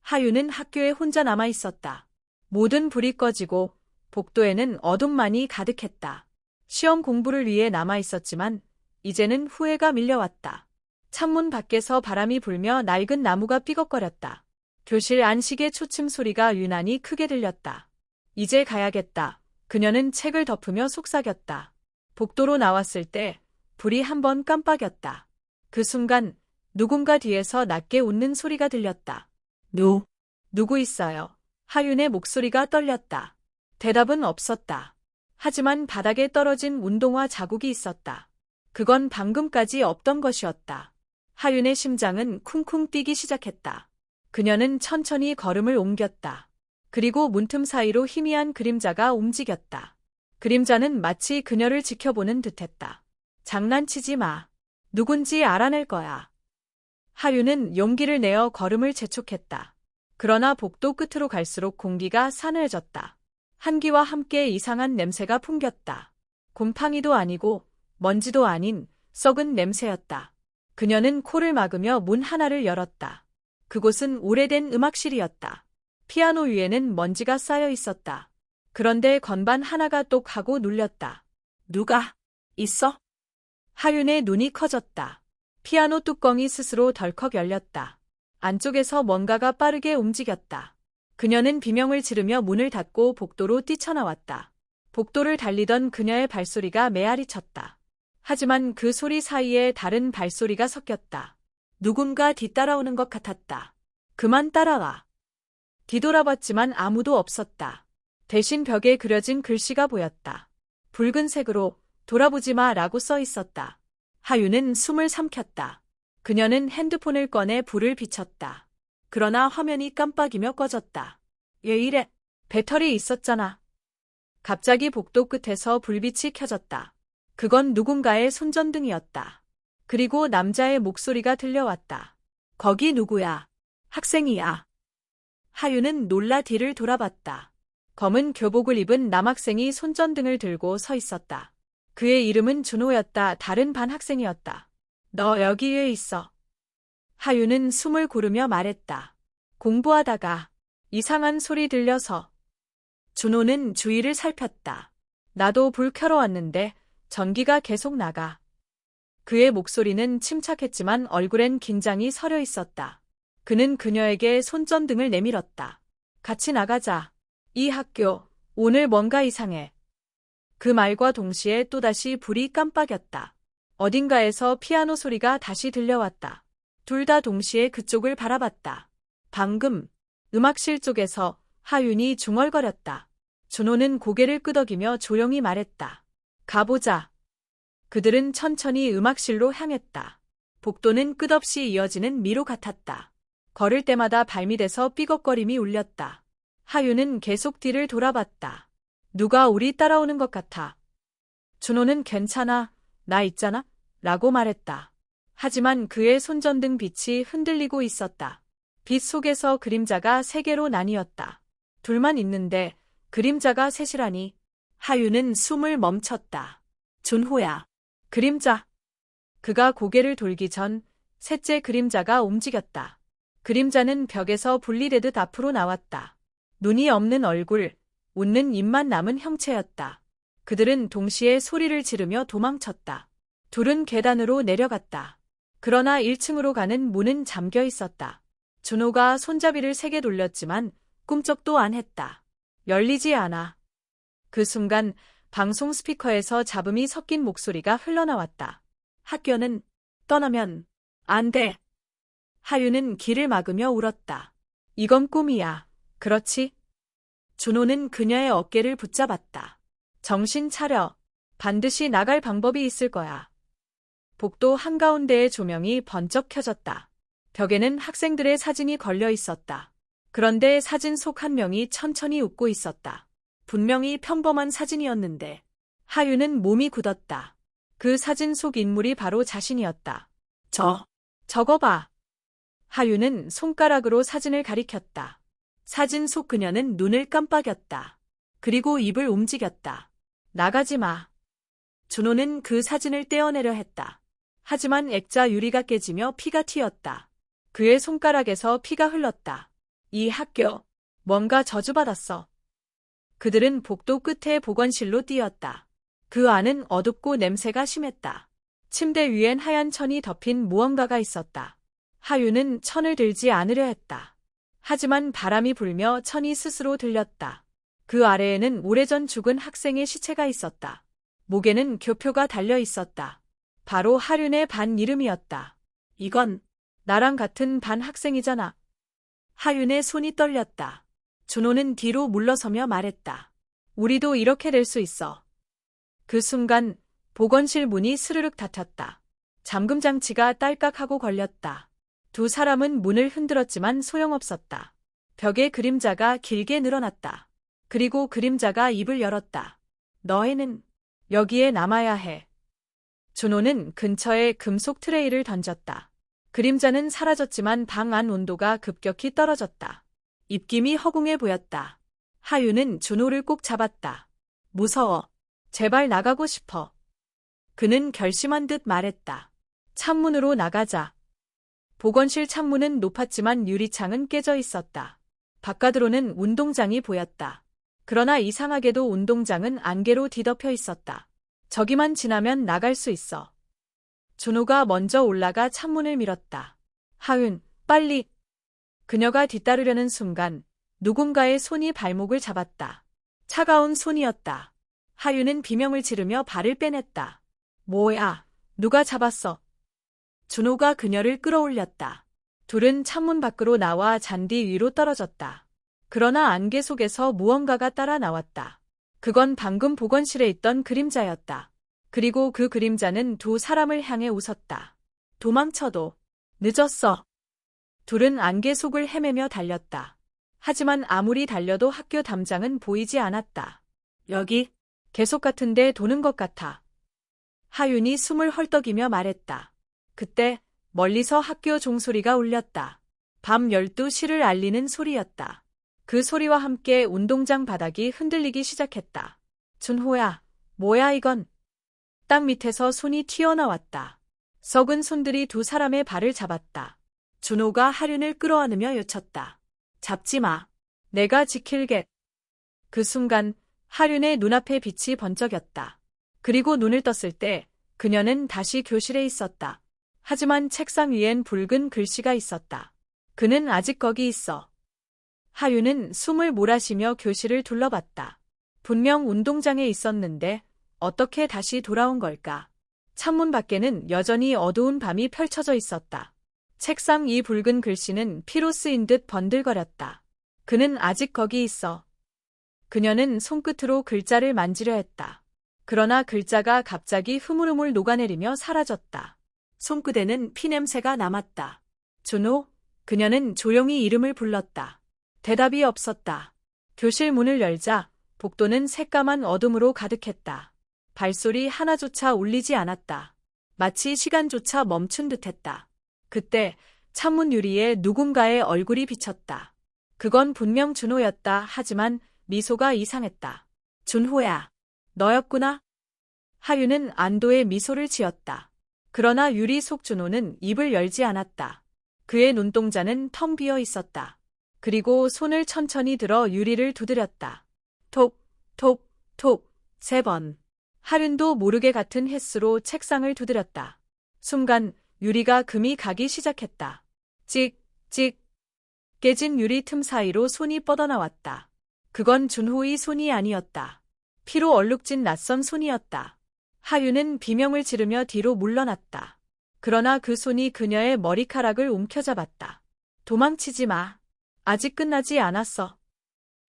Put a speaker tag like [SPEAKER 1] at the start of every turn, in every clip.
[SPEAKER 1] 하유는 학교에 혼자 남아 있었다. 모든 불이 꺼지고 복도에는 어둠만이 가득했다. 시험 공부를 위해 남아 있었지만 이제는 후회가 밀려왔다. 창문 밖에서 바람이 불며 낡은 나무가 삐걱거렸다. 교실 안식의 초침 소리가 유난히 크게 들렸다. 이제 가야겠다. 그녀는 책을 덮으며 속삭였다. 복도로 나왔을 때 불이 한 번 깜빡였다. 그 순간 누군가 뒤에서 낮게 웃는 소리가 들렸다. 누구 있어요? 하윤의 목소리가 떨렸다. 대답은 없었다. 하지만 바닥에 떨어진 운동화 자국이 있었다. 그건 방금까지 없던 것이었다. 하윤의 심장은 쿵쿵 뛰기 시작했다. 그녀는 천천히 걸음을 옮겼다. 그리고 문틈 사이로 희미한 그림자가 움직였다. 그림자는 마치 그녀를 지켜보는 듯했다. 장난치지 마. 누군지 알아낼 거야. 하윤은 용기를 내어 걸음을 재촉했다. 그러나 복도 끝으로 갈수록 공기가 싸늘해졌다. 한기와 함께 이상한 냄새가 풍겼다. 곰팡이도 아니고 먼지도 아닌 썩은 냄새였다. 그녀는 코를 막으며 문 하나를 열었다. 그곳은 오래된 음악실이었다. 피아노 위에는 먼지가 쌓여 있었다. 그런데 건반 하나가 똑 하고 눌렸다. 누가 있어? 하윤의 눈이 커졌다. 피아노 뚜껑이 스스로 덜컥 열렸다. 안쪽에서 뭔가가 빠르게 움직였다. 그녀는 비명을 지르며 문을 닫고 복도로 뛰쳐나왔다. 복도를 달리던 그녀의 발소리가 메아리 쳤다. 하지만 그 소리 사이에 다른 발소리가 섞였다. 누군가 뒤따라오는 것 같았다. 그만 따라와. 뒤돌아봤지만 아무도 없었다. 대신 벽에 그려진 글씨가 보였다. 붉은색으로 돌아보지 마라고 써 있었다. 하윤은 숨을 삼켰다. 그녀는 핸드폰을 꺼내 불을 비췄다. 그러나 화면이 깜빡이며 꺼졌다. 왜 이래? 배터리 있었잖아. 갑자기 복도 끝에서 불빛이 켜졌다. 그건 누군가의 손전등이었다. 그리고 남자의 목소리가 들려왔다. 거기 누구야? 학생이야. 하윤은 놀라 뒤를 돌아봤다. 검은 교복을 입은 남학생이 손전등을 들고 서 있었다. 그의 이름은 준호였다. 다른 반 학생이었다. 너 여기 왜 있어? 하윤은 숨을 고르며 말했다. 공부하다가 이상한 소리 들려서. 준호는 주위를 살폈다. 나도 불 켜러 왔는데 전기가 계속 나가. 그의 목소리는 침착했지만 얼굴엔 긴장이 서려 있었다. 그는 그녀에게 손전등을 내밀었다. 같이 나가자. 이 학교, 오늘 뭔가 이상해. 그 말과 동시에 또다시 불이 깜빡였다. 어딘가에서 피아노 소리가 다시 들려왔다. 둘 다 동시에 그쪽을 바라봤다. 방금 음악실 쪽에서 하윤이 중얼거렸다. 준호는 고개를 끄덕이며 조용히 말했다. 가보자. 그들은 천천히 음악실로 향했다. 복도는 끝없이 이어지는 미로 같았다. 걸을 때마다 발밑에서 삐걱거림이 울렸다. 하윤은 계속 뒤를 돌아봤다. 누가 우리 따라오는 것 같아. 준호는 괜찮아, 나 있잖아, 라고 말했다. 하지만 그의 손전등 빛이 흔들리고 있었다. 빛 속에서 그림자가 세 개로 나뉘었다. 둘만 있는데 그림자가 셋이라니. 하윤은 숨을 멈췄다. 준호야. 그림자. 그가 고개를 돌기 전 셋째 그림자가 움직였다. 그림자는 벽에서 분리되듯 앞으로 나왔다. 눈이 없는 얼굴, 웃는 입만 남은 형체였다. 그들은 동시에 소리를 지르며 도망쳤다. 둘은 계단으로 내려갔다. 그러나 1층으로 가는 문은 잠겨 있었다. 준호가 손잡이를 세게 돌렸지만 꿈쩍도 안 했다. 열리지 않아. 그 순간 방송 스피커에서 잡음이 섞인 목소리가 흘러나왔다. 학교는 떠나면 안 돼. 하윤은 귀를 막으며 울었다. 이건 꿈이야. 그렇지? 준호는 그녀의 어깨를 붙잡았다. 정신 차려. 반드시 나갈 방법이 있을 거야. 복도 한가운데의 조명이 번쩍 켜졌다. 벽에는 학생들의 사진이 걸려 있었다. 그런데 사진 속 한 명이 천천히 웃고 있었다. 분명히 평범한 사진이었는데 하윤은 몸이 굳었다. 그 사진 속 인물이 바로 자신이었다. 저거 봐. 하윤은 손가락으로 사진을 가리켰다. 사진 속 그녀는 눈을 깜빡였다. 그리고 입을 움직였다. 나가지 마. 준호는 그 사진을 떼어내려 했다. 하지만 액자 유리가 깨지며 피가 튀었다. 그의 손가락에서 피가 흘렀다. 이 학교, 뭔가 저주받았어. 그들은 복도 끝에 보건실로 뛰었다. 그 안은 어둡고 냄새가 심했다. 침대 위엔 하얀 천이 덮인 무언가가 있었다. 하윤은 천을 들지 않으려 했다. 하지만 바람이 불며 천이 스스로 들렸다. 그 아래에는 오래전 죽은 학생의 시체가 있었다. 목에는 교표가 달려 있었다. 바로 하윤의 반 이름이었다. 이건 나랑 같은 반 학생이잖아. 하윤의 손이 떨렸다. 준호는 뒤로 물러서며 말했다. 우리도 이렇게 될 수 있어. 그 순간 보건실 문이 스르륵 닫혔다. 잠금 장치가 딸깍하고 걸렸다. 두 사람은 문을 흔들었지만 소용없었다. 벽에 그림자가 길게 늘어났다. 그리고 그림자가 입을 열었다. 너희는 여기에 남아야 해. 준호는 근처에 금속 트레이를 던졌다. 그림자는 사라졌지만 방 안 온도가 급격히 떨어졌다. 입김이 허공에 보였다. 하윤은 준호를 꼭 잡았다. 무서워. 제발 나가고 싶어. 그는 결심한 듯 말했다. 창문으로 나가자. 보건실 창문은 높았지만 유리창은 깨져 있었다. 바깥으로는 운동장이 보였다. 그러나 이상하게도 운동장은 안개로 뒤덮여 있었다. 저기만 지나면 나갈 수 있어. 준호가 먼저 올라가 창문을 밀었다. 하윤, 빨리. 그녀가 뒤따르려는 순간 누군가의 손이 발목을 잡았다. 차가운 손이었다. 하윤은 비명을 지르며 발을 빼냈다. 뭐야, 누가 잡았어? 준호가 그녀를 끌어올렸다. 둘은 창문 밖으로 나와 잔디 위로 떨어졌다. 그러나 안개 속에서 무언가가 따라 나왔다. 그건 방금 보건실에 있던 그림자였다. 그리고 그 그림자는 두 사람을 향해 웃었다. 도망쳐도 늦었어. 둘은 안개 속을 헤매며 달렸다. 하지만 아무리 달려도 학교 담장은 보이지 않았다. 여기 계속 같은데 도는 것 같아. 하윤이 숨을 헐떡이며 말했다. 그때 멀리서 학교 종소리가 울렸다. 밤 12시를 알리는 소리였다. 그 소리와 함께 운동장 바닥이 흔들리기 시작했다. 준호야, 뭐야 이건? 땅 밑에서 손이 튀어나왔다. 썩은 손들이 두 사람의 발을 잡았다. 준호가 하윤을 끌어안으며 외쳤다. 잡지 마. 내가 지킬게. 그 순간 하윤의 눈앞에 빛이 번쩍였다. 그리고 눈을 떴을 때 그녀는 다시 교실에 있었다. 하지만 책상 위엔 붉은 글씨가 있었다. 그는 아직 거기 있어. 하윤은 숨을 몰아쉬며 교실을 둘러봤다. 분명 운동장에 있었는데 어떻게 다시 돌아온 걸까? 창문 밖에는 여전히 어두운 밤이 펼쳐져 있었다. 책상 이 붉은 글씨는 피로 쓰인 듯 번들거렸다. 그는 아직 거기 있어. 그녀는 손끝으로 글자를 만지려 했다. 그러나 글자가 갑자기 흐물흐물 녹아내리며 사라졌다. 손끝에는 피냄새가 남았다. 준호? 그녀는 조용히 이름을 불렀다. 대답이 없었다. 교실 문을 열자 복도는 새까만 어둠으로 가득했다. 발소리 하나조차 울리지 않았다. 마치 시간조차 멈춘 듯했다. 그때 창문 유리에 누군가의 얼굴이 비쳤다. 그건 분명 준호였다. 하지만 미소가 이상했다. 준호야, 너였구나? 하윤은 안도의 미소를 지었다. 그러나 유리 속 준호는 입을 열지 않았다. 그의 눈동자는 텅 비어 있었다. 그리고 손을 천천히 들어 유리를 두드렸다. 톡, 톡, 톡, 3번. 하윤도 모르게 같은 횟수로 책상을 두드렸다. 순간 유리가 금이 가기 시작했다. 찍, 찍. 깨진 유리 틈 사이로 손이 뻗어나왔다. 그건 준호의 손이 아니었다. 피로 얼룩진 낯선 손이었다. 하윤은 비명을 지르며 뒤로 물러났다. 그러나 그 손이 그녀의 머리카락을 움켜잡았다. 도망치지 마. 아직 끝나지 않았어.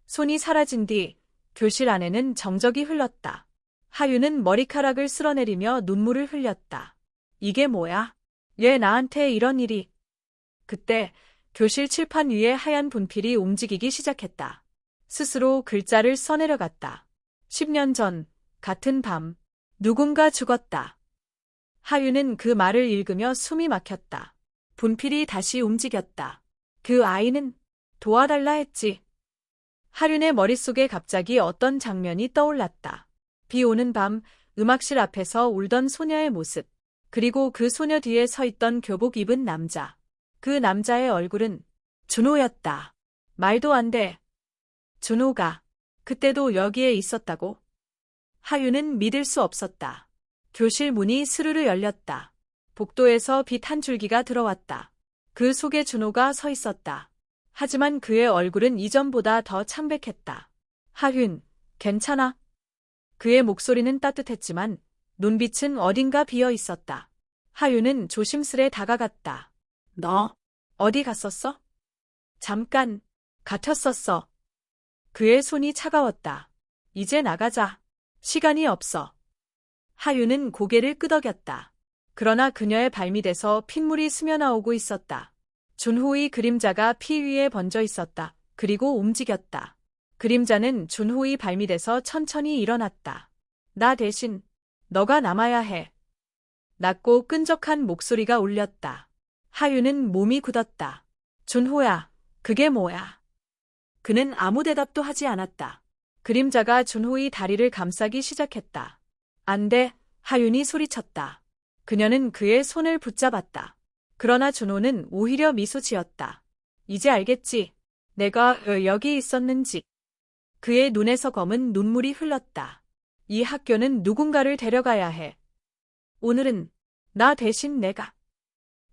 [SPEAKER 1] 손이 사라진 뒤 교실 안에는 정적이 흘렀다. 하윤은 머리카락을 쓸어내리며 눈물을 흘렸다. 이게 뭐야? 얘 나한테 이런 일이. 그때 교실 칠판 위에 하얀 분필이 움직이기 시작했다. 스스로 글자를 써내려갔다. 10년 전, 같은 밤, 누군가 죽었다. 하윤은 그 말을 읽으며 숨이 막혔다. 분필이 다시 움직였다. 그 아이는 도와달라 했지. 하윤의 머릿속에 갑자기 어떤 장면이 떠올랐다. 비 오는 밤, 음악실 앞에서 울던 소녀의 모습. 그리고 그 소녀 뒤에 서 있던 교복 입은 남자. 그 남자의 얼굴은 준호였다. 말도 안 돼. 준호가 그때도 여기에 있었다고? 하윤은 믿을 수 없었다. 교실 문이 스르르 열렸다. 복도에서 빛 한 줄기가 들어왔다. 그 속에 준호가 서 있었다. 하지만 그의 얼굴은 이전보다 더 창백했다. 하윤, 괜찮아? 그의 목소리는 따뜻했지만 눈빛은 어딘가 비어 있었다. 하윤은 조심스레 다가갔다. 너 어디 갔었어? 잠깐, 갇혔었어. 그의 손이 차가웠다. 이제 나가자. 시간이 없어. 하윤은 고개를 끄덕였다. 그러나 그녀의 발밑에서 핏물이 스며나오고 있었다. 준호의 그림자가 피 위에 번져 있었다. 그리고 움직였다. 그림자는 준호의 발밑에서 천천히 일어났다. 나 대신 너가 남아야 해. 낮고 끈적한 목소리가 울렸다. 하윤은 몸이 굳었다. 준호야, 그게 뭐야? 그는 아무 대답도 하지 않았다. 그림자가 준호의 다리를 감싸기 시작했다. 안 돼, 하윤이 소리쳤다. 그녀는 그의 손을 붙잡았다. 그러나 준호는 오히려 미소 지었다. 이제 알겠지? 내가 왜 여기 있었는지. 그의 눈에서 검은 눈물이 흘렀다. 이 학교는 누군가를 데려가야 해. 오늘은 나 대신 내가.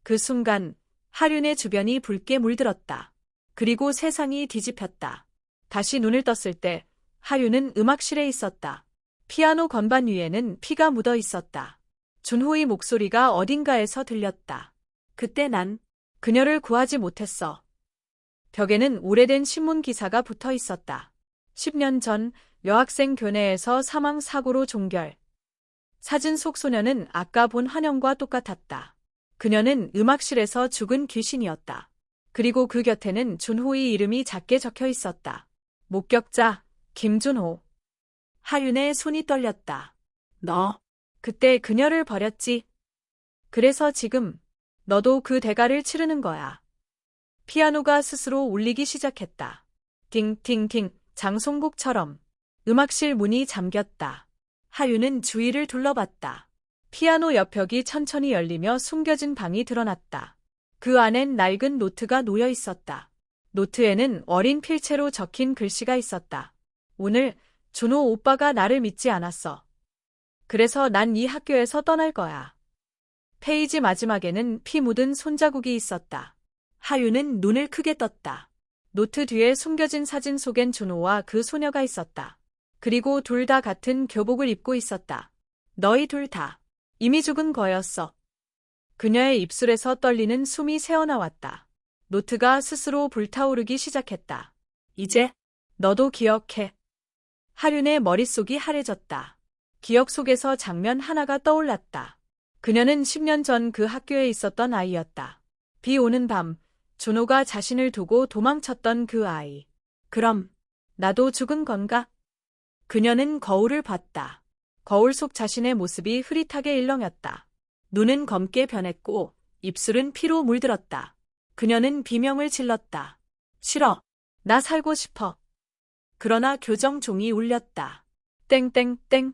[SPEAKER 1] 그 순간 하윤의 주변이 붉게 물들었다. 그리고 세상이 뒤집혔다. 다시 눈을 떴을 때 하윤은 음악실에 있었다. 피아노 건반 위에는 피가 묻어 있었다. 준호의 목소리가 어딘가에서 들렸다. 그때 난 그녀를 구하지 못했어. 벽에는 오래된 신문 기사가 붙어 있었다. 10년 전 여학생 교내에서 사망 사고로 종결. 사진 속 소녀는 아까 본 환영과 똑같았다. 그녀는 음악실에서 죽은 귀신이었다. 그리고 그 곁에는 준호의 이름이 작게 적혀 있었다. 목격자, 김준호. 하윤의 손이 떨렸다. 너, 그때 그녀를 버렸지. 그래서 지금 너도 그 대가를 치르는 거야. 피아노가 스스로 울리기 시작했다. 띵띵띵, 장송곡처럼. 음악실 문이 잠겼다. 하윤은 주위를 둘러봤다. 피아노 옆벽이 천천히 열리며 숨겨진 방이 드러났다. 그 안엔 낡은 노트가 놓여 있었다. 노트에는 어린 필체로 적힌 글씨가 있었다. 오늘 준호 오빠가 나를 믿지 않았어. 그래서 난 이 학교에서 떠날 거야. 페이지 마지막에는 피 묻은 손자국이 있었다. 하윤은 눈을 크게 떴다. 노트 뒤에 숨겨진 사진 속엔 준호와 그 소녀가 있었다. 그리고 둘 다 같은 교복을 입고 있었다. 너희 둘 다 이미 죽은 거였어. 그녀의 입술에서 떨리는 숨이 새어나왔다. 노트가 스스로 불타오르기 시작했다. 이제 너도 기억해. 하윤의 머릿속이 하얘졌다. 기억 속에서 장면 하나가 떠올랐다. 그녀는 10년 전 그 학교에 있었던 아이였다. 비 오는 밤, 준호가 자신을 두고 도망쳤던 그 아이. 그럼 나도 죽은 건가? 그녀는 거울을 봤다. 거울 속 자신의 모습이 흐릿하게 일렁였다. 눈은 검게 변했고 입술은 피로 물들었다. 그녀는 비명을 질렀다. 싫어. 나 살고 싶어. 그러나 교정 종이 울렸다. 땡땡땡.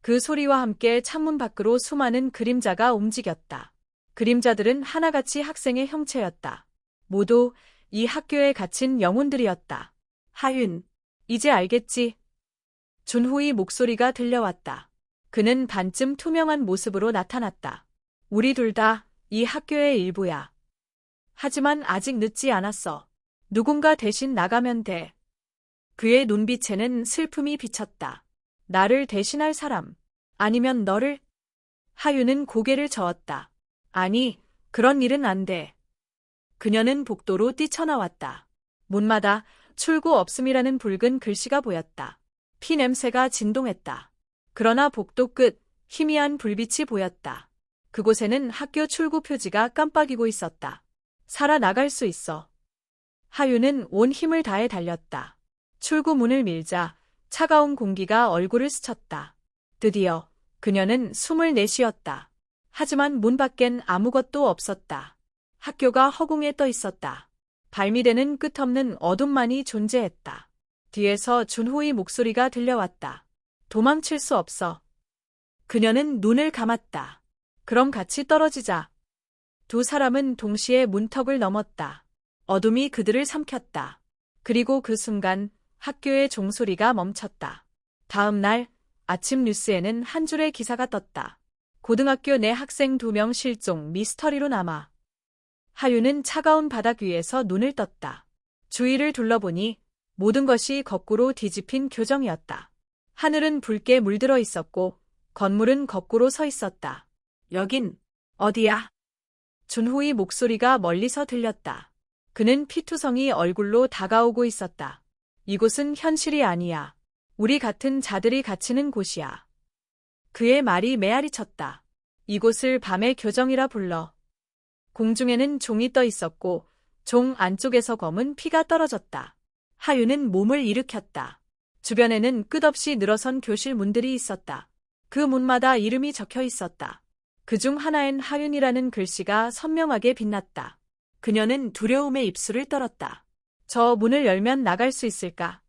[SPEAKER 1] 그 소리와 함께 창문 밖으로 수많은 그림자가 움직였다. 그림자들은 하나같이 학생의 형체였다. 모두 이 학교에 갇힌 영혼들이었다. 하윤, 이제 알겠지? 준호의 목소리가 들려왔다. 그는 반쯤 투명한 모습으로 나타났다. 우리 둘 다 이 학교의 일부야. 하지만 아직 늦지 않았어. 누군가 대신 나가면 돼. 그의 눈빛에는 슬픔이 비쳤다. 나를 대신할 사람, 아니면 너를? 하윤은 고개를 저었다. 아니, 그런 일은 안 돼. 그녀는 복도로 뛰쳐나왔다. 문마다 출구 없음이라는 붉은 글씨가 보였다. 피 냄새가 진동했다. 그러나 복도 끝 희미한 불빛이 보였다. 그곳에는 학교 출구 표지가 깜빡이고 있었다. 살아나갈 수 있어. 하윤은 온 힘을 다해 달렸다. 출구 문을 밀자 차가운 공기가 얼굴을 스쳤다. 드디어 그녀는 숨을 내쉬었다. 하지만 문 밖엔 아무것도 없었다. 학교가 허공에 떠 있었다. 발밑에는 끝없는 어둠만이 존재했다. 뒤에서 준호의 목소리가 들려왔다. 도망칠 수 없어. 그녀는 눈을 감았다. 그럼 같이 떨어지자. 두 사람은 동시에 문턱을 넘었다. 어둠이 그들을 삼켰다. 그리고 그 순간 학교의 종소리가 멈췄다. 다음 날 아침 뉴스에는 한 줄의 기사가 떴다. 고등학교 내 학생 2명 실종 미스터리로 남아. 하윤은 차가운 바닥 위에서 눈을 떴다. 주위를 둘러보니 모든 것이 거꾸로 뒤집힌 교정이었다. 하늘은 붉게 물들어 있었고 건물은 거꾸로 서 있었다. 여긴 어디야? 준호의 목소리가 멀리서 들렸다. 그는 피투성이 얼굴로 다가오고 있었다. 이곳은 현실이 아니야. 우리 같은 자들이 갇히는 곳이야. 그의 말이 메아리 쳤다. 이곳을 밤의 교정이라 불러. 공중에는 종이 떠 있었고 종 안쪽에서 검은 피가 떨어졌다. 하윤은 몸을 일으켰다. 주변에는 끝없이 늘어선 교실 문들이 있었다. 그 문마다 이름이 적혀 있었다. 그중 하나엔 하윤이라는 글씨가 선명하게 빛났다. 그녀는 두려움에 입술을 떨었다. 저 문을 열면 나갈 수 있을까?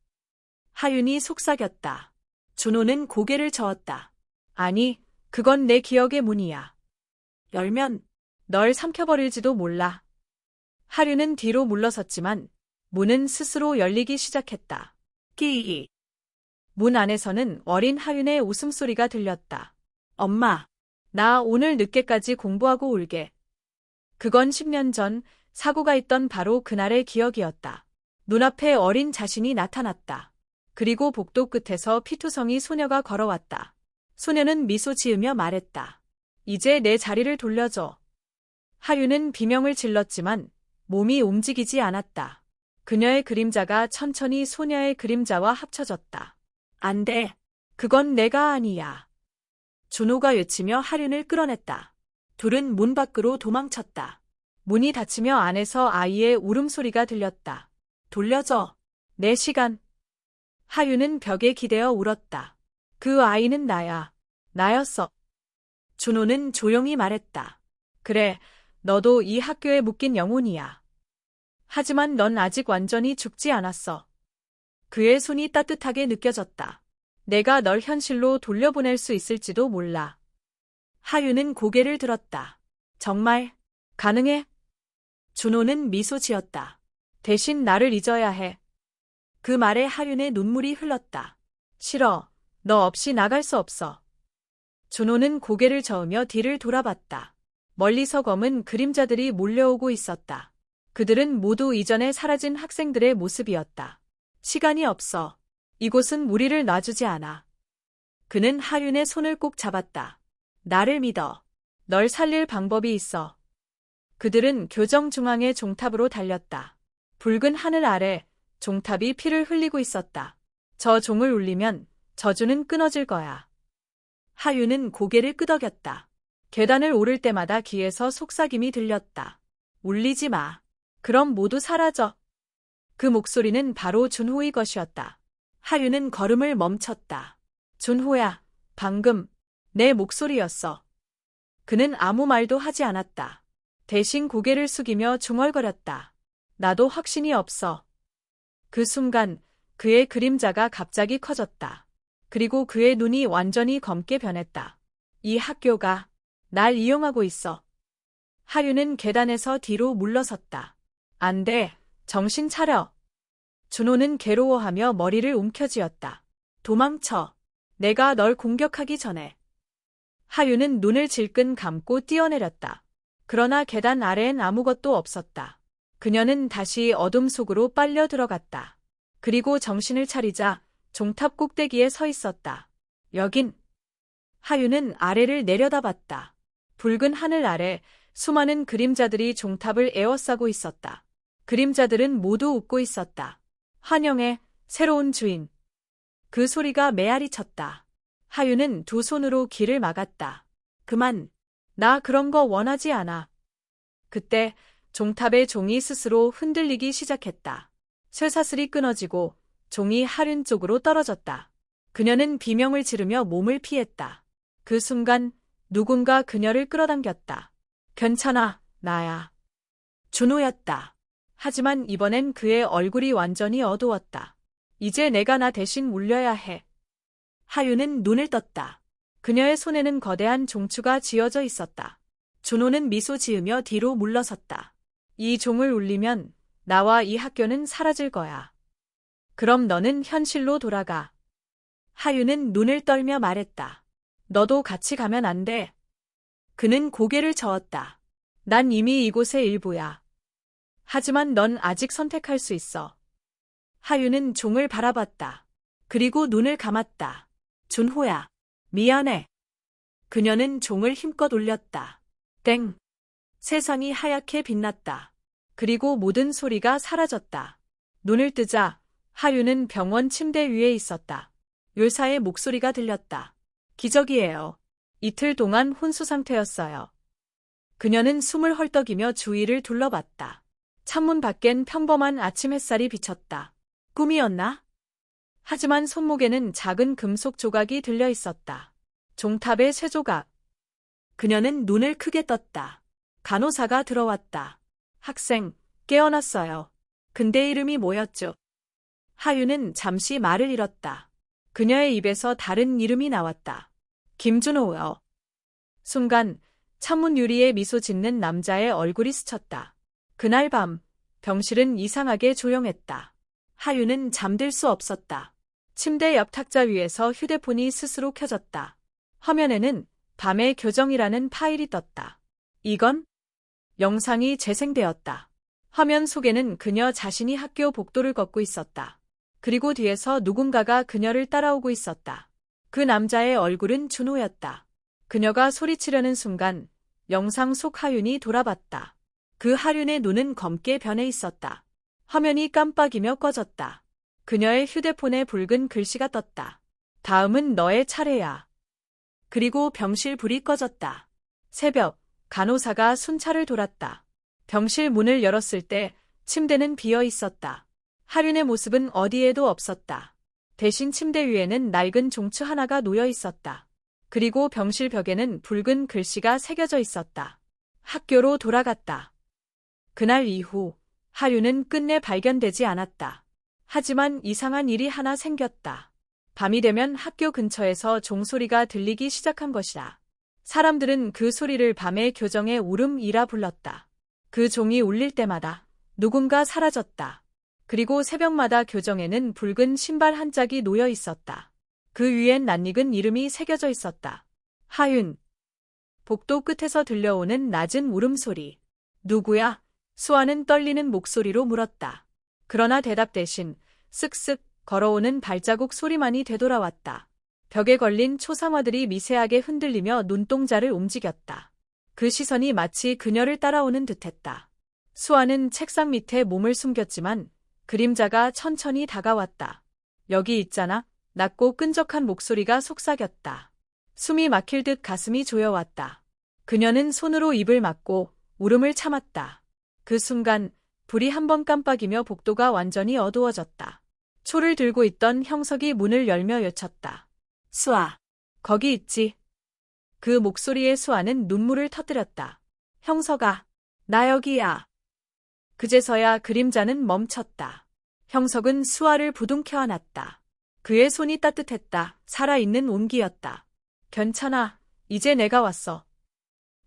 [SPEAKER 1] 하윤이 속삭였다. 준호는 고개를 저었다. 아니, 그건 내 기억의 문이야. 열면 널 삼켜버릴지도 몰라. 하윤은 뒤로 물러섰지만 문은 스스로 열리기 시작했다. 끼이. 문 안에서는 어린 하윤의 웃음소리가 들렸다. 엄마, 나 오늘 늦게까지 공부하고 올게. 그건 10년 전 사고가 있던 바로 그날의 기억이었다. 눈앞에 어린 자신이 나타났다. 그리고 복도 끝에서 피투성이 소녀가 걸어왔다. 소녀는 미소 지으며 말했다. 이제 내 자리를 돌려줘. 하윤은 비명을 질렀지만 몸이 움직이지 않았다. 그녀의 그림자가 천천히 소녀의 그림자와 합쳐졌다. 안 돼. 그건 내가 아니야. 준호가 외치며 하윤을 끌어냈다. 둘은 문 밖으로 도망쳤다. 문이 닫히며 안에서 아이의 울음소리가 들렸다. 돌려줘. 내 시간. 하윤은 벽에 기대어 울었다. 그 아이는 나야. 나였어. 준호는 조용히 말했다. 그래, 너도 이 학교에 묶인 영혼이야. 하지만 넌 아직 완전히 죽지 않았어. 그의 손이 따뜻하게 느껴졌다. 내가 널 현실로 돌려보낼 수 있을지도 몰라. 하윤은 고개를 들었다. 정말 가능해? 준호는 미소 지었다. 대신 나를 잊어야 해. 그 말에 하윤의 눈물이 흘렀다. 싫어. 너 없이 나갈 수 없어. 준호는 고개를 저으며 뒤를 돌아봤다. 멀리서 검은 그림자들이 몰려오고 있었다. 그들은 모두 이전에 사라진 학생들의 모습이었다. 시간이 없어. 이곳은 우리를 놔주지 않아. 그는 하윤의 손을 꼭 잡았다. 나를 믿어. 널 살릴 방법이 있어. 그들은 교정 중앙의 종탑으로 달렸다. 붉은 하늘 아래 종탑이 피를 흘리고 있었다. 저 종을 울리면 저주는 끊어질 거야. 하윤은 고개를 끄덕였다. 계단을 오를 때마다 귀에서 속삭임이 들렸다. 울리지 마. 그럼 모두 사라져. 그 목소리는 바로 준호의 것이었다. 하윤은 걸음을 멈췄다. 준호야, 방금 내 목소리였어. 그는 아무 말도 하지 않았다. 대신 고개를 숙이며 중얼거렸다. 나도 확신이 없어. 그 순간 그의 그림자가 갑자기 커졌다. 그리고 그의 눈이 완전히 검게 변했다. 이 학교가 날 이용하고 있어. 하윤은 계단에서 뒤로 물러섰다. 안 돼. 정신 차려. 준호는 괴로워하며 머리를 움켜쥐었다. 도망쳐. 내가 널 공격하기 전에. 하윤은 눈을 질끈 감고 뛰어내렸다. 그러나 계단 아래엔 아무것도 없었다. 그녀는 다시 어둠 속으로 빨려 들어갔다. 그리고 정신을 차리자 종탑 꼭대기에 서 있었다. 여긴. 하윤은 아래를 내려다봤다. 붉은 하늘 아래 수많은 그림자들이 종탑을 에워싸고 있었다. 그림자들은 모두 웃고 있었다. 환영해, 새로운 주인. 그 소리가 메아리 쳤다. 하윤은 두 손으로 귀를 막았다. 그만. 나 그런 거 원하지 않아. 그때 종탑의 종이 스스로 흔들리기 시작했다. 쇠사슬이 끊어지고 종이 하윤 쪽으로 떨어졌다. 그녀는 비명을 지르며 몸을 피했다. 그 순간 누군가 그녀를 끌어당겼다. 괜찮아, 나야. 준호였다. 하지만 이번엔 그의 얼굴이 완전히 어두웠다. 이제 내가 나 대신 울려야 해. 하윤은 눈을 떴다. 그녀의 손에는 거대한 종추가 쥐어져 있었다. 준호는 미소 지으며 뒤로 물러섰다. 이 종을 울리면 나와 이 학교는 사라질 거야. 그럼 너는 현실로 돌아가. 하윤은 눈을 떨며 말했다. 너도 같이 가면 안 돼. 그는 고개를 저었다. 난 이미 이곳의 일부야. 하지만 넌 아직 선택할 수 있어. 하윤은 종을 바라봤다. 그리고 눈을 감았다. 준호야, 미안해. 그녀는 종을 힘껏 올렸다. 땡. 세상이 하얗게 빛났다. 그리고 모든 소리가 사라졌다. 눈을 뜨자 하윤은 병원 침대 위에 있었다. 요사의 목소리가 들렸다. 기적이에요. 이틀 동안 혼수 상태였어요. 그녀는 숨을 헐떡이며 주위를 둘러봤다. 창문 밖엔 평범한 아침 햇살이 비쳤다. 꿈이었나? 하지만 손목에는 작은 금속 조각이 들려 있었다. 종탑의 쇠조각. 그녀는 눈을 크게 떴다. 간호사가 들어왔다. 학생, 깨어났어요. 근데 이름이 뭐였죠? 하윤은 잠시 말을 잃었다. 그녀의 입에서 다른 이름이 나왔다. 김준호요. 순간 창문 유리에 미소 짓는 남자의 얼굴이 스쳤다. 그날 밤 병실은 이상하게 조용했다. 하윤은 잠들 수 없었다. 침대 옆 탁자 위에서 휴대폰이 스스로 켜졌다. 화면에는 밤의 교정이라는 파일이 떴다. 이건? 영상이 재생되었다. 화면 속에는 그녀 자신이 학교 복도를 걷고 있었다. 그리고 뒤에서 누군가가 그녀를 따라오고 있었다. 그 남자의 얼굴은 준호였다. 그녀가 소리치려는 순간 영상 속 하윤이 돌아봤다. 그 하윤의 눈은 검게 변해 있었다. 화면이 깜빡이며 꺼졌다. 그녀의 휴대폰에 붉은 글씨가 떴다. 다음은 너의 차례야. 그리고 병실 불이 꺼졌다. 새벽, 간호사가 순찰을 돌았다. 병실 문을 열었을 때 침대는 비어 있었다. 하윤의 모습은 어디에도 없었다. 대신 침대 위에는 낡은 종추 하나가 놓여 있었다. 그리고 병실 벽에는 붉은 글씨가 새겨져 있었다. 학교로 돌아갔다. 그날 이후 하윤은 끝내 발견되지 않았다. 하지만 이상한 일이 하나 생겼다. 밤이 되면 학교 근처에서 종소리가 들리기 시작한 것이다. 사람들은 그 소리를 밤의 교정의 울음이라 불렀다. 그 종이 울릴 때마다 누군가 사라졌다. 그리고 새벽마다 교정에는 붉은 신발 한 짝이 놓여 있었다. 그 위엔 낯익은 이름이 새겨져 있었다. 하윤. 복도 끝에서 들려오는 낮은 울음소리. 누구야? 수아는 떨리는 목소리로 물었다. 그러나 대답 대신 쓱쓱 걸어오는 발자국 소리만이 되돌아왔다. 벽에 걸린 초상화들이 미세하게 흔들리며 눈동자를 움직였다. 그 시선이 마치 그녀를 따라오는 듯했다. 수아는 책상 밑에 몸을 숨겼지만 그림자가 천천히 다가왔다. 여기 있잖아. 낮고 끈적한 목소리가 속삭였다. 숨이 막힐 듯 가슴이 조여왔다. 그녀는 손으로 입을 막고 울음을 참았다. 그 순간 불이 한 번 깜빡이며 복도가 완전히 어두워졌다. 초를 들고 있던 형석이 문을 열며 외쳤다. 수아, 거기 있지? 그 목소리에 수아는 눈물을 터뜨렸다. 형석아, 나 여기야. 그제서야 그림자는 멈췄다. 형석은 수아를 부둥켜 안았다. 그의 손이 따뜻했다. 살아있는 온기였다. 괜찮아. 이제 내가 왔어.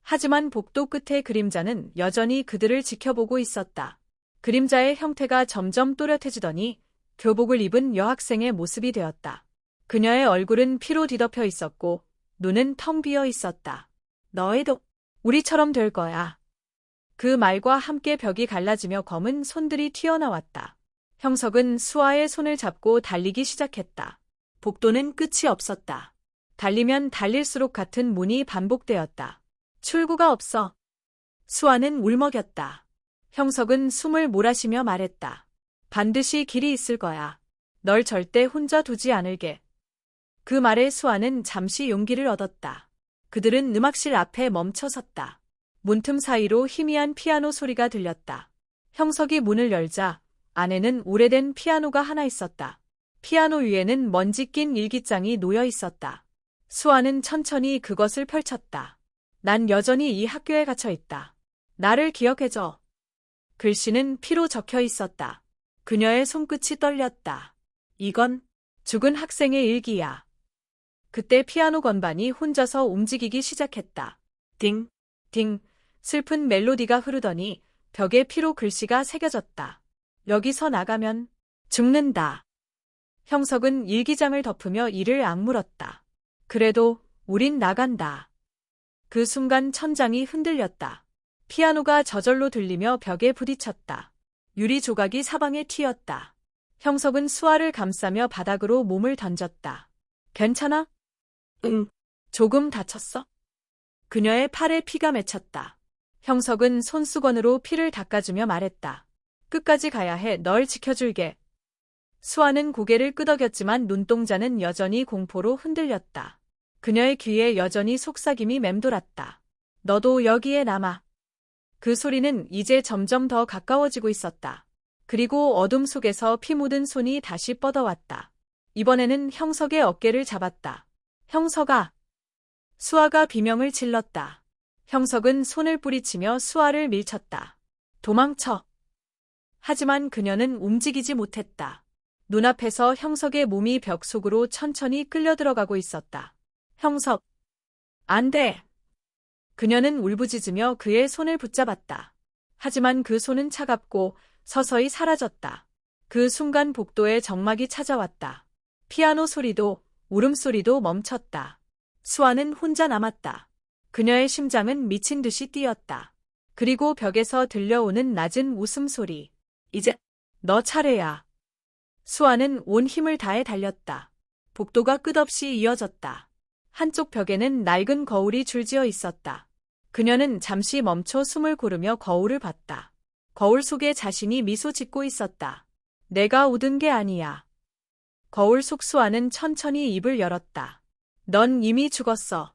[SPEAKER 1] 하지만 복도 끝의 그림자는 여전히 그들을 지켜보고 있었다. 그림자의 형태가 점점 또렷해지더니 교복을 입은 여학생의 모습이 되었다. 그녀의 얼굴은 피로 뒤덮여 있었고 눈은 텅 비어 있었다. 너희도 우리처럼 될 거야. 그 말과 함께 벽이 갈라지며 검은 손들이 튀어나왔다. 형석은 수아의 손을 잡고 달리기 시작했다. 복도는 끝이 없었다. 달리면 달릴수록 같은 문이 반복되었다. 출구가 없어. 수아는 울먹였다. 형석은 숨을 몰아쉬며 말했다. 반드시 길이 있을 거야. 널 절대 혼자 두지 않을게. 그 말에 수아는 잠시 용기를 얻었다. 그들은 음악실 앞에 멈춰 섰다. 문틈 사이로 희미한 피아노 소리가 들렸다. 형석이 문을 열자 안에는 오래된 피아노가 하나 있었다. 피아노 위에는 먼지 낀 일기장이 놓여 있었다. 수아는 천천히 그것을 펼쳤다. 난 여전히 이 학교에 갇혀 있다. 나를 기억해줘. 글씨는 피로 적혀 있었다. 그녀의 손끝이 떨렸다. 이건 죽은 학생의 일기야. 그때 피아노 건반이 혼자서 움직이기 시작했다. 딩, 딩, 슬픈 멜로디가 흐르더니 벽에 피로 글씨가 새겨졌다. 여기서 나가면 죽는다. 형석은 일기장을 덮으며 이를 악물었다. 그래도 우린 나간다. 그 순간 천장이 흔들렸다. 피아노가 저절로 들리며 벽에 부딪혔다. 유리 조각이 사방에 튀었다. 형석은 수아를 감싸며 바닥으로 몸을 던졌다. 괜찮아? 응. 조금 다쳤어? 그녀의 팔에 피가 맺혔다. 형석은 손수건으로 피를 닦아주며 말했다. 끝까지 가야 해. 널 지켜줄게. 수아는 고개를 끄덕였지만 눈동자는 여전히 공포로 흔들렸다. 그녀의 귀에 여전히 속삭임이 맴돌았다. 너도 여기에 남아. 그 소리는 이제 점점 더 가까워지고 있었다. 그리고 어둠 속에서 피 묻은 손이 다시 뻗어왔다. 이번에는 형석의 어깨를 잡았다. 형석아! 수아가 비명을 질렀다. 형석은 손을 뿌리치며 수아를 밀쳤다. 도망쳐! 하지만 그녀는 움직이지 못했다. 눈앞에서 형석의 몸이 벽 속으로 천천히 끌려 들어가고 있었다. 형석! 안 돼! 그녀는 울부짖으며 그의 손을 붙잡았다. 하지만 그 손은 차갑고 서서히 사라졌다. 그 순간 복도에 적막이 찾아왔다. 피아노 소리도 울음소리도 멈췄다. 수아는 혼자 남았다. 그녀의 심장은 미친 듯이 뛰었다. 그리고 벽에서 들려오는 낮은 웃음소리. 이제 너 차례야. 수아는 온 힘을 다해 달렸다. 복도가 끝없이 이어졌다. 한쪽 벽에는 낡은 거울이 줄지어 있었다. 그녀는 잠시 멈춰 숨을 고르며 거울을 봤다. 거울 속에 자신이 미소 짓고 있었다. 내가 웃은 게 아니야. 거울 속 수아는 천천히 입을 열었다. 넌 이미 죽었어.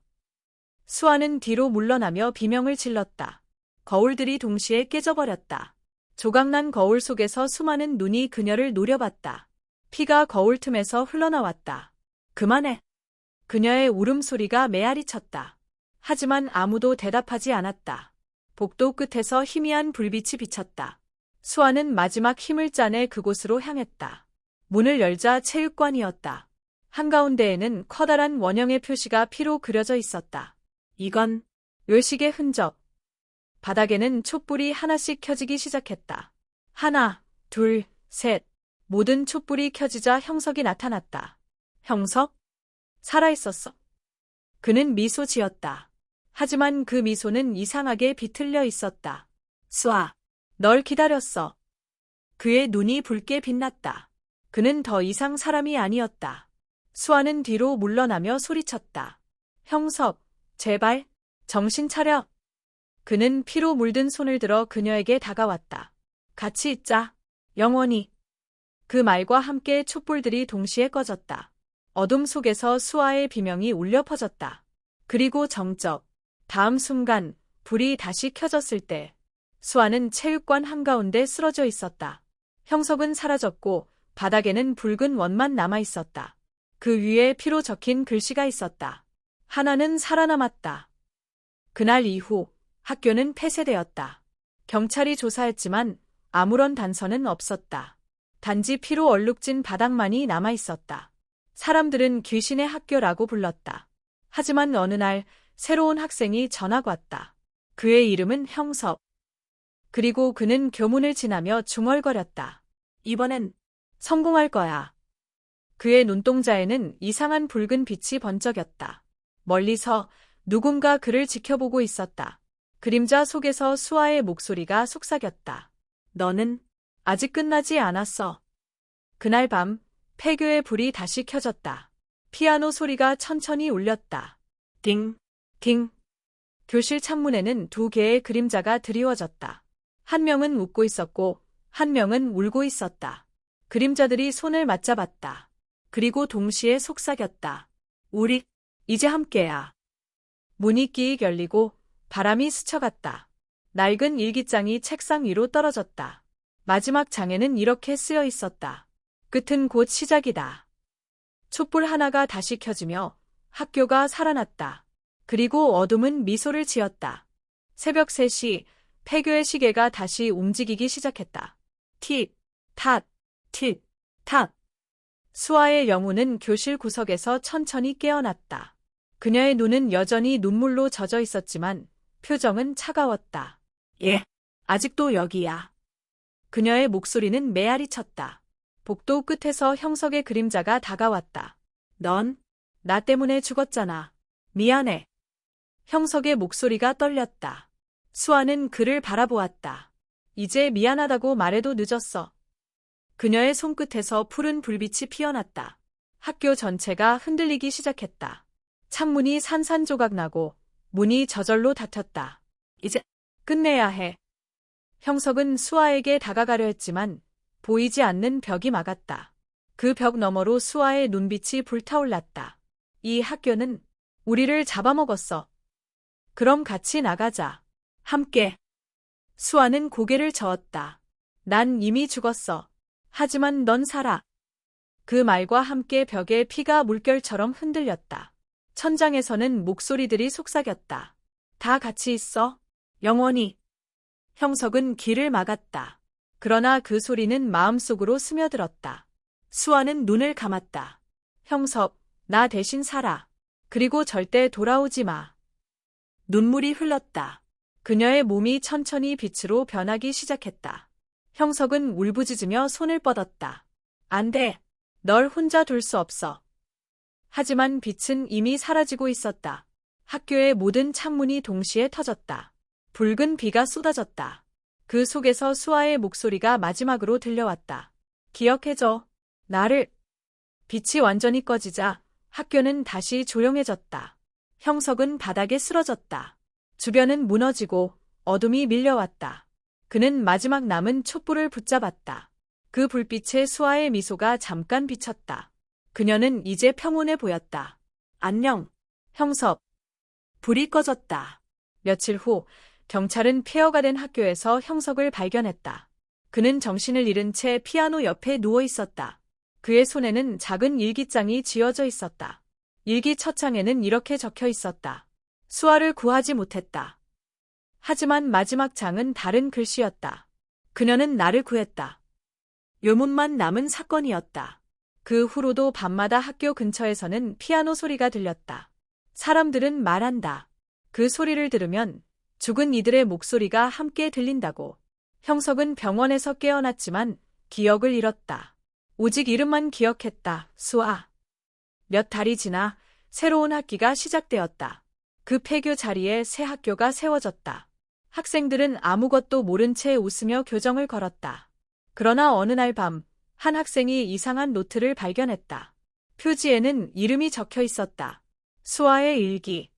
[SPEAKER 1] 수아는 뒤로 물러나며 비명을 질렀다. 거울들이 동시에 깨져버렸다. 조각난 거울 속에서 수많은 눈이 그녀를 노려봤다. 피가 거울 틈에서 흘러나왔다. 그만해. 그녀의 울음소리가 메아리쳤다. 하지만 아무도 대답하지 않았다. 복도 끝에서 희미한 불빛이 비쳤다. 수아는 마지막 힘을 짜내 그곳으로 향했다. 문을 열자 체육관이었다. 한가운데에는 커다란 원형의 표시가 피로 그려져 있었다. 이건 외식의 흔적. 바닥에는 촛불이 하나씩 켜지기 시작했다. 하나, 둘, 셋. 모든 촛불이 켜지자 형석이 나타났다. 형석? 살아있었어. 그는 미소 지었다. 하지만 그 미소는 이상하게 비틀려 있었다. 수아, 널 기다렸어. 그의 눈이 붉게 빛났다. 그는 더 이상 사람이 아니었다. 수아는 뒤로 물러나며 소리쳤다. 형석, 제발, 정신 차려. 그는 피로 물든 손을 들어 그녀에게 다가왔다. 같이 있자. 영원히. 그 말과 함께 촛불들이 동시에 꺼졌다. 어둠 속에서 수아의 비명이 울려 퍼졌다. 그리고 정적. 다음 순간 불이 다시 켜졌을 때 수아는 체육관 한가운데 쓰러져 있었다. 형석은 사라졌고 바닥에는 붉은 원만 남아 있었다. 그 위에 피로 적힌 글씨가 있었다. 하나는 살아남았다. 그날 이후 학교는 폐쇄되었다. 경찰이 조사했지만 아무런 단서는 없었다. 단지 피로 얼룩진 바닥만이 남아 있었다. 사람들은 귀신의 학교라고 불렀다. 하지만 어느 날 새로운 학생이 전학 왔다. 그의 이름은 형석. 그리고 그는 교문을 지나며 중얼거렸다. 이번엔 성공할 거야. 그의 눈동자에는 이상한 붉은 빛이 번쩍였다. 멀리서 누군가 그를 지켜보고 있었다. 그림자 속에서 수아의 목소리가 속삭였다. 너는 아직 끝나지 않았어. 그날 밤 폐교의 불이 다시 켜졌다. 피아노 소리가 천천히 울렸다. 띵, 띵. 교실 창문에는 두 개의 그림자가 드리워졌다. 한 명은 웃고 있었고 한 명은 울고 있었다. 그림자들이 손을 맞잡았다. 그리고 동시에 속삭였다. 우리 이제 함께야. 문이 끼익 열리고 바람이 스쳐갔다. 낡은 일기장이 책상 위로 떨어졌다. 마지막 장에는 이렇게 쓰여 있었다. 끝은 곧 시작이다. 촛불 하나가 다시 켜지며 학교가 살아났다. 그리고 어둠은 미소를 지었다. 새벽 3시 폐교의 시계가 다시 움직이기 시작했다. 틱, 탁, 틱, 탁. 수아의 영혼은 교실 구석에서 천천히 깨어났다. 그녀의 눈은 여전히 눈물로 젖어 있었지만 표정은 차가웠다. 예, 아직도 여기야. 그녀의 목소리는 메아리쳤다. 복도 끝에서 형석의 그림자가 다가왔다. 넌 나 때문에 죽었잖아. 미안해. 형석의 목소리가 떨렸다. 수아는 그를 바라보았다. 이제 미안하다고 말해도 늦었어. 그녀의 손끝에서 푸른 불빛이 피어났다. 학교 전체가 흔들리기 시작했다. 창문이 산산조각 나고 문이 저절로 닫혔다. 이제 끝내야 해. 형석은 수아에게 다가가려 했지만 보이지 않는 벽이 막았다. 그 벽 너머로 수아의 눈빛이 불타올랐다. 이 학교는 우리를 잡아먹었어. 그럼 같이 나가자. 함께. 수아는 고개를 저었다. 난 이미 죽었어. 하지만 넌 살아. 그 말과 함께 벽에 피가 물결처럼 흔들렸다. 천장에서는 목소리들이 속삭였다. 다 같이 있어. 영원히. 형석은 길을 막았다. 그러나 그 소리는 마음속으로 스며들었다. 수아는 눈을 감았다. 형석, 나 대신 살아. 그리고 절대 돌아오지 마. 눈물이 흘렀다. 그녀의 몸이 천천히 빛으로 변하기 시작했다. 형석은 울부짖으며 손을 뻗었다. 안 돼. 널 혼자 둘 수 없어. 하지만 빛은 이미 사라지고 있었다. 학교의 모든 창문이 동시에 터졌다. 붉은 비가 쏟아졌다. 그 속에서 수아의 목소리가 마지막으로 들려왔다. 기억해줘. 나를. 빛이 완전히 꺼지자 학교는 다시 조용해졌다. 형석은 바닥에 쓰러졌다. 주변은 무너지고 어둠이 밀려왔다. 그는 마지막 남은 촛불을 붙잡았다. 그 불빛에 수아의 미소가 잠깐 비쳤다. 그녀는 이제 평온해 보였다. 안녕, 형석. 불이 꺼졌다. 며칠 후 경찰은 폐허가 된 학교에서 형석을 발견했다. 그는 정신을 잃은 채 피아노 옆에 누워 있었다. 그의 손에는 작은 일기장이 쥐어져 있었다. 일기 첫 장에는 이렇게 적혀 있었다. 수아를 구하지 못했다. 하지만 마지막 장은 다른 글씨였다. 그녀는 나를 구했다. 요문만 남은 사건이었다. 그 후로도 밤마다 학교 근처에서는 피아노 소리가 들렸다. 사람들은 말한다. 그 소리를 들으면 죽은 이들의 목소리가 함께 들린다고. 형석은 병원에서 깨어났지만 기억을 잃었다. 오직 이름만 기억했다. 수아. 몇 달이 지나 새로운 학기가 시작되었다. 그 폐교 자리에 새 학교가 세워졌다. 학생들은 아무것도 모른 채 웃으며 교정을 걸었다. 그러나 어느 날 밤, 한 학생이 이상한 노트를 발견했다. 표지에는 이름이 적혀 있었다. 수아의 일기.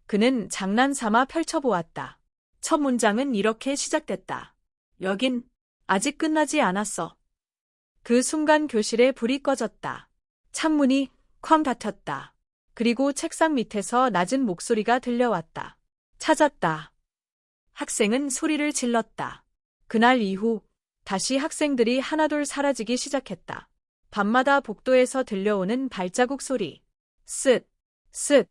[SPEAKER 1] 그는 장난삼아 펼쳐보았다. 첫 문장은 이렇게 시작됐다. 여긴 아직 끝나지 않았어. 그 순간 교실에 불이 꺼졌다. 창문이 쾅 닫혔다. 그리고 책상 밑에서 낮은 목소리가 들려왔다. 찾았다. 학생은 소리를 질렀다. 그날 이후 다시 학생들이 하나둘 사라지기 시작했다. 밤마다 복도에서 들려오는 발자국 소리. 쓱, 쓱.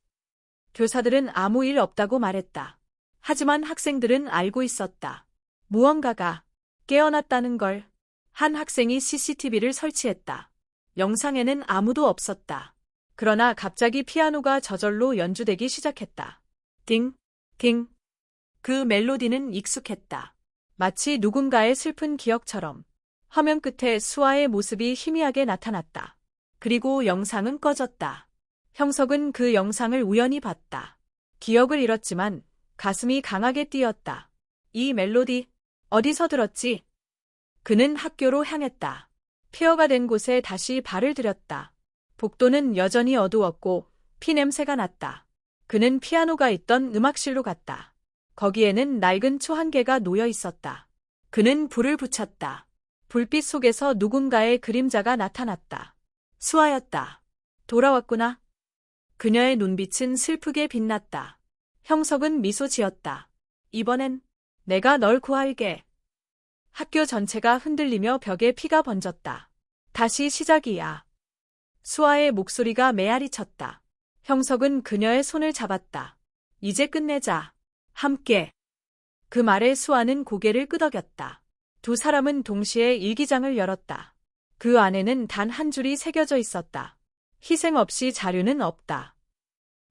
[SPEAKER 1] 교사들은 아무 일 없다고 말했다. 하지만 학생들은 알고 있었다. 무언가가 깨어났다는 걸. 한 학생이 CCTV를 설치했다. 영상에는 아무도 없었다. 그러나 갑자기 피아노가 저절로 연주되기 시작했다. 띵, 띵. 그 멜로디는 익숙했다. 마치 누군가의 슬픈 기억처럼. 화면 끝에 수아의 모습이 희미하게 나타났다. 그리고 영상은 꺼졌다. 형석은 그 영상을 우연히 봤다. 기억을 잃었지만 가슴이 강하게 뛰었다. 이 멜로디, 어디서 들었지? 그는 학교로 향했다. 폐허가 된 곳에 다시 발을 들였다. 복도는 여전히 어두웠고 피 냄새가 났다. 그는 피아노가 있던 음악실로 갔다. 거기에는 낡은 초 한 개가 놓여 있었다. 그는 불을 붙였다. 불빛 속에서 누군가의 그림자가 나타났다. 수아였다. 돌아왔구나. 그녀의 눈빛은 슬프게 빛났다. 형석은 미소 지었다. 이번엔 내가 널 구할게. 학교 전체가 흔들리며 벽에 피가 번졌다. 다시 시작이야. 수아의 목소리가 메아리 쳤다. 형석은 그녀의 손을 잡았다. 이제 끝내자. 함께. 그 말에 수아는 고개를 끄덕였다. 두 사람은 동시에 일기장을 열었다. 그 안에는 단 한 줄이 새겨져 있었다. 희생 없이 자유는 없다.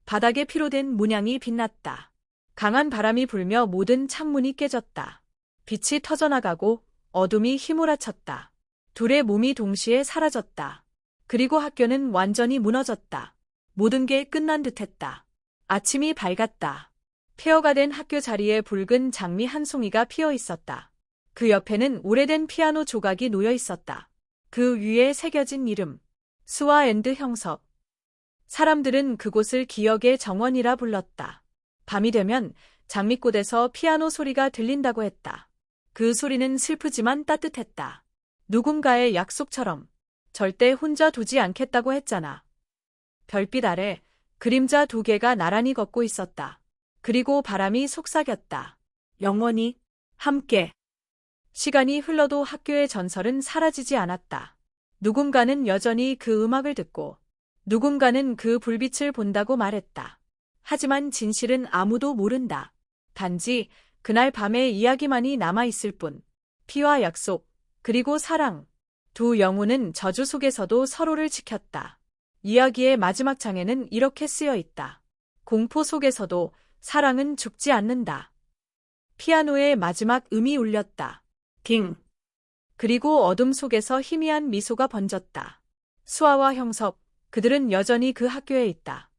[SPEAKER 1] 바닥에 피로 된 문양이 빛났다. 강한 바람이 불며 모든 창문이 깨졌다. 빛이 터져나가고 어둠이 휘몰아쳤다. 둘의 몸이 동시에 사라졌다. 그리고 학교는 완전히 무너졌다. 모든 게 끝난 듯했다. 아침이 밝았다. 폐허가 된 학교 자리에 붉은 장미 한 송이가 피어 있었다. 그 옆에는 오래된 피아노 조각이 놓여 있었다. 그 위에 새겨진 이름, 수아 앤드 형섭. 사람들은 그곳을 기억의 정원이라 불렀다. 밤이 되면 장미꽃에서 피아노 소리가 들린다고 했다. 그 소리는 슬프지만 따뜻했다. 누군가의 약속처럼. 절대 혼자 두지 않겠다고 했잖아. 별빛 아래 그림자 두 개가 나란히 걷고 있었다. 그리고 바람이 속삭였다. 영원히 함께. 시간이 흘러도 학교의 전설은 사라지지 않았다. 누군가는 여전히 그 음악을 듣고 누군가는 그 불빛을 본다고 말했다. 하지만 진실은 아무도 모른다. 단지 그날 밤의 이야기만이 남아있을 뿐. 피와 약속, 그리고 사랑. 두 영혼은 저주 속에서도 서로를 지켰다. 이야기의 마지막 장에는 이렇게 쓰여 있다. 공포 속에서도 사랑은 죽지 않는다. 피아노의 마지막 음이 울렸다. 딩. 그리고 어둠 속에서 희미한 미소가 번졌다. 수아와 형섭, 그들은 여전히 그 학교에 있다.